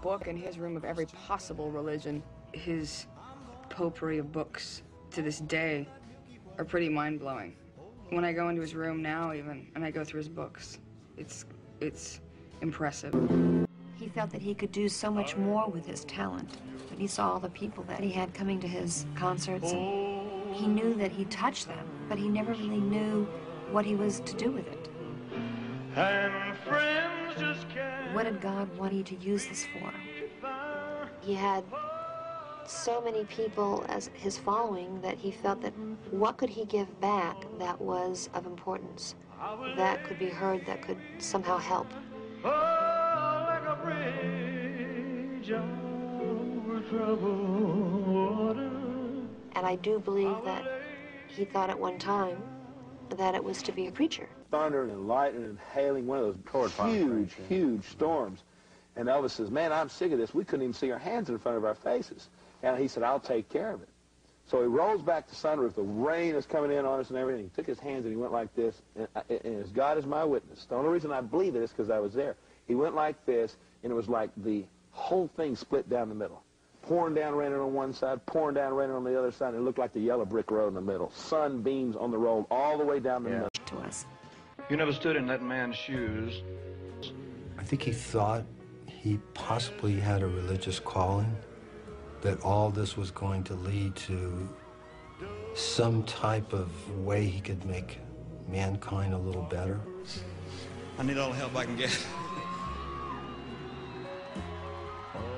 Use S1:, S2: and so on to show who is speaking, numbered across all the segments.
S1: book in his room of every possible religion. His potpourri of books to this day are pretty mind-blowing. When I go into his room now even, and I go through his books, it's impressive.
S2: He felt that he could do so much more with his talent. When he saw all the people that he had coming to his concerts, and he knew that he touched them, but he never really knew what he was to do with it.
S3: And friends just can't.
S2: What did God want you to use this for? He had so many people as his following that he felt that what could he give back that was of importance, that could be heard, that could somehow help.
S3: Oh, like a bridge over troubled water.
S2: And I do believe that he thought at one time that it was to be a preacher.
S4: Thunder and lightning and hailing, one of those huge storms. And Elvis says, man, I'm sick of this. We couldn't even see our hands in front of our faces. And he said, I'll take care of it. So he rolls back the sunroof. The rain is coming in on us and everything. He took his hands and he went like this. And as God is my witness, the only reason I believe it is because I was there. He went like this, and it was like the whole thing split down the middle. Pouring down rain on one side, pouring down rain on the other side, and it looked like the yellow brick road in the middle. Sunbeams on the road all the way down the middle.
S2: To us.
S3: You never stood in that man's shoes.
S5: I think he thought he possibly had a religious calling, that all this was going to lead to some type of way he could make mankind a little better.
S6: I need all the help I can get.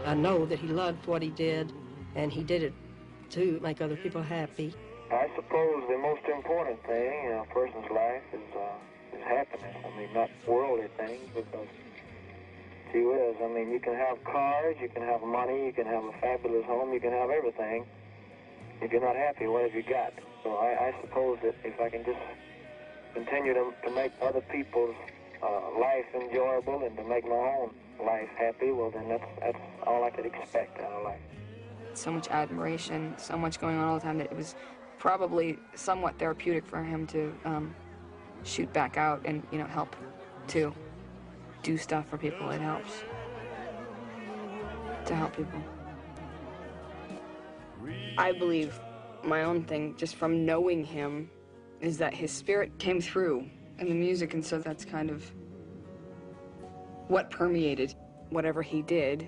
S7: I know that he loved what he did, and he did it to make other people happy.
S8: I suppose the most important thing in a person's life is happiness. I mean, not worldly things, because, gee whiz, I mean, you can have cars, you can have money, you can have a fabulous home, you can have everything. If you're not happy, what have you got? So I suppose that if I can just continue to make other people's life enjoyable and to make my own life happy, well, then that's all I could expect out of life.
S1: So much admiration, so much going on all the time that it was probably somewhat therapeutic for him to shoot back out and, you know, help to do stuff for people. It helps to help people. I believe my own thing, just from knowing him, is that his spirit came through in the music, and so that's kind of what permeated whatever he did,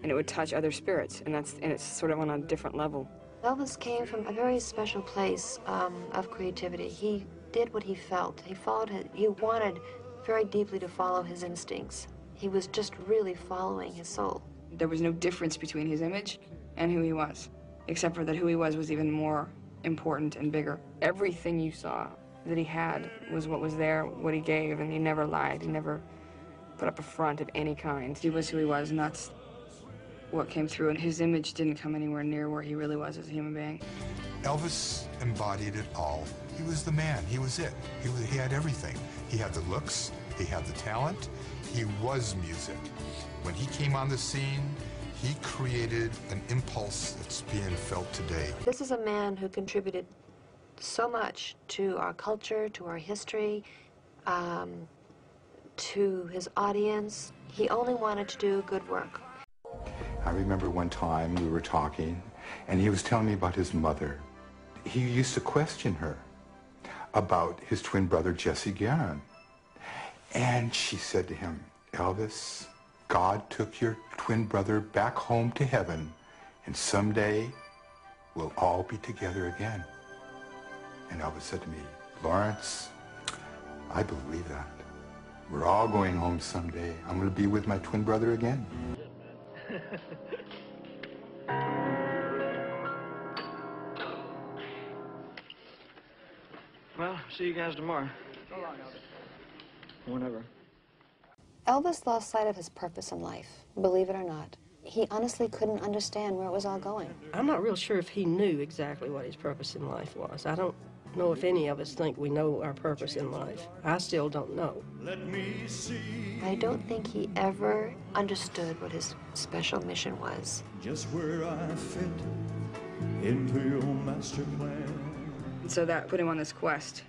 S1: and it would touch other spirits, and it's sort of on a different level.
S2: Elvis came from a very special place of creativity. He did what he felt. He followed it. He wanted very deeply to follow his instincts. He was just really following his soul.
S1: There was no difference between his image and who he was, except for that who he was even more important and bigger. Everything you saw that he had was what was there, what he gave, and he never lied. He never put up a front of any kind. He was who he was, and that's what came through, and his image didn't come anywhere near where he really was as a human being.
S9: Elvis embodied it all. He was the man. He was it. He had everything. He had the looks. He had the talent. He was music. When he came on the scene, he created an impulse that's being felt today.
S2: This is a man who contributed so much to our culture, to our history, to his audience. He only wanted to do good work.
S9: I remember one time we were talking, and he was telling me about his mother. He used to question her about his twin brother, Jesse Guerin. And she said to him, Elvis, God took your twin brother back home to heaven, and someday we'll all be together again. And Elvis said to me, Lawrence, I believe that. We're all going home someday. I'm going to be with my twin brother again.
S3: Well, see you guys tomorrow.
S1: So long, Elvis.
S3: Whenever.
S2: Elvis lost sight of his purpose in life, believe it or not. He honestly couldn't understand where it was all going.
S7: I'm not real sure if he knew exactly what his purpose in life was. I don't know if any of us think we know our purpose in life. I still don't know.
S3: Let me see.
S2: I don't think he ever understood what his special mission was.
S3: Just where I fit into your master plan.
S1: And so that put him on this quest,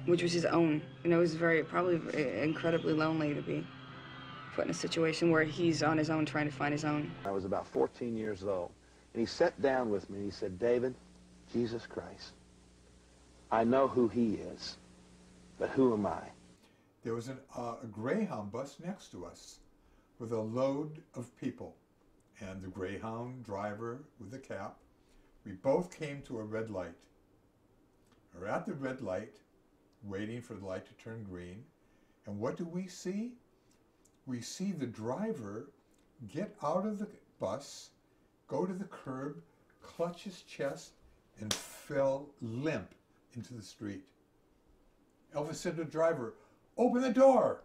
S1: which was his own. You know, it was probably incredibly lonely to be put in a situation where he's on his own trying to find his own.
S4: I was about 14 years old, and he sat down with me and he said, David, Jesus Christ, I know who he is, but who am I?
S9: There was a Greyhound bus next to us with a load of people, and the Greyhound driver with the cap. We both came to a red light. We're at the red light, waiting for the light to turn green, and what do we see? We see the driver get out of the bus, go to the curb, clutch his chest, and fell limp into the street. Elvis said to the driver, "Open the door."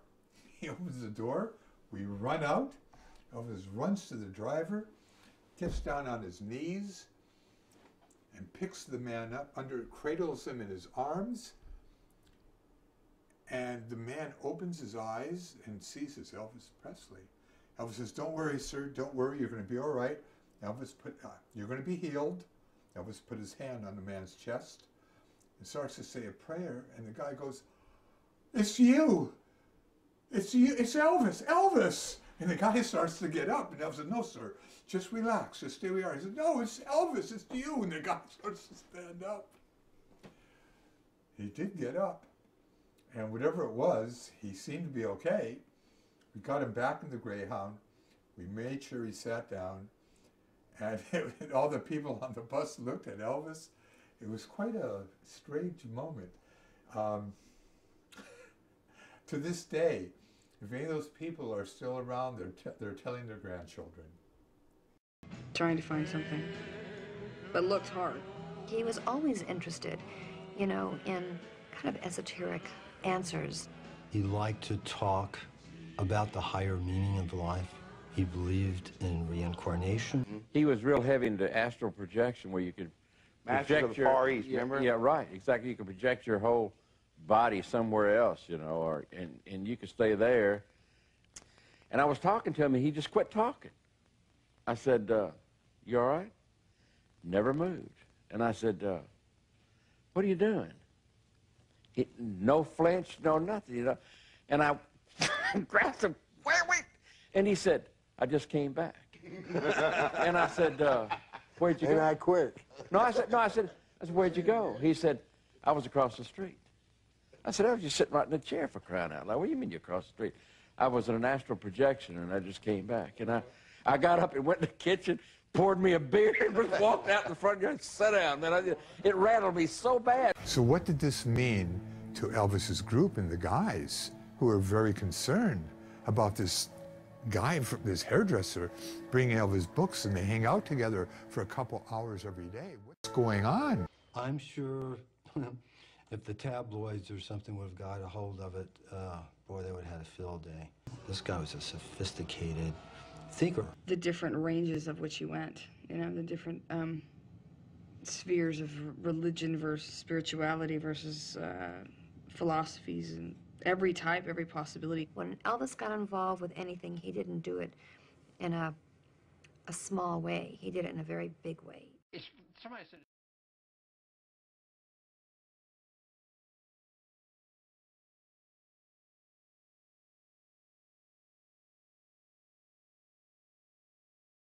S9: He opens the door, we run out, Elvis runs to the driver, gets down on his knees, and picks the man up, cradles him in his arms, and the man opens his eyes and sees it's Elvis Presley. Elvis says, "Don't worry, sir, don't worry, you're going to be all right." You're going to be healed. Elvis put his hand on the man's chest and starts to say a prayer, and the guy goes, "It's you! It's you! It's Elvis! Elvis!" And the guy starts to get up, and Elvis said, "No, sir, just relax, just stay where you are." He said, "No, it's Elvis, it's you!" And the guy starts to stand up. He did get up, and whatever it was, he seemed to be okay. We got him back in the Greyhound. We made sure he sat down, and all the people on the bus looked at Elvis. It was quite a strange moment. To this day, if any of those people are still around, they're telling their grandchildren.
S1: Trying to find something, but looked hard.
S2: He was always interested, you know, in kind of esoteric answers.
S5: He liked to talk about the higher meaning of life. He believed in reincarnation.
S10: He was real heavy into astral projection, where you could project your
S4: Far East, remember?
S10: Yeah, right, exactly. You could project your whole body somewhere else, you know, and you could stay there. And I was talking to him, and he just quit talking. I said, "You all right?" Never moved. And I said, "What are you doing?" No flinch, no nothing, you know. And I grabbed him, wait. And he said, "I just came back." And I said, "Where'd you go?"
S4: And I quit.
S10: I said, "Where'd you go?" He said, "I was across the street." I said, "I was just sitting right in the chair, for crying out loud." "What do you mean you're across the street?" "I was in an astral projection, and I just came back." And I got up and went in the kitchen, poured me a beer, and just walked out in the front yard and sat down. Man, it rattled me so bad.
S9: So what did this mean to Elvis's group and the guys who were very concerned about this guy, this hairdresser, bringing Elvis books, and they hang out together for a couple hours every day? What's going on?
S5: I'm sure if the tabloids or something would have got a hold of it, boy, they would have had a field day. This guy was a sophisticated thinker.
S1: The different ranges of which he went, you know, the different spheres of religion versus spirituality versus philosophies, and every type, every possibility.
S2: When Elvis got involved with anything, he didn't do it in a small way. He did it in a very big way.
S10: Somebody said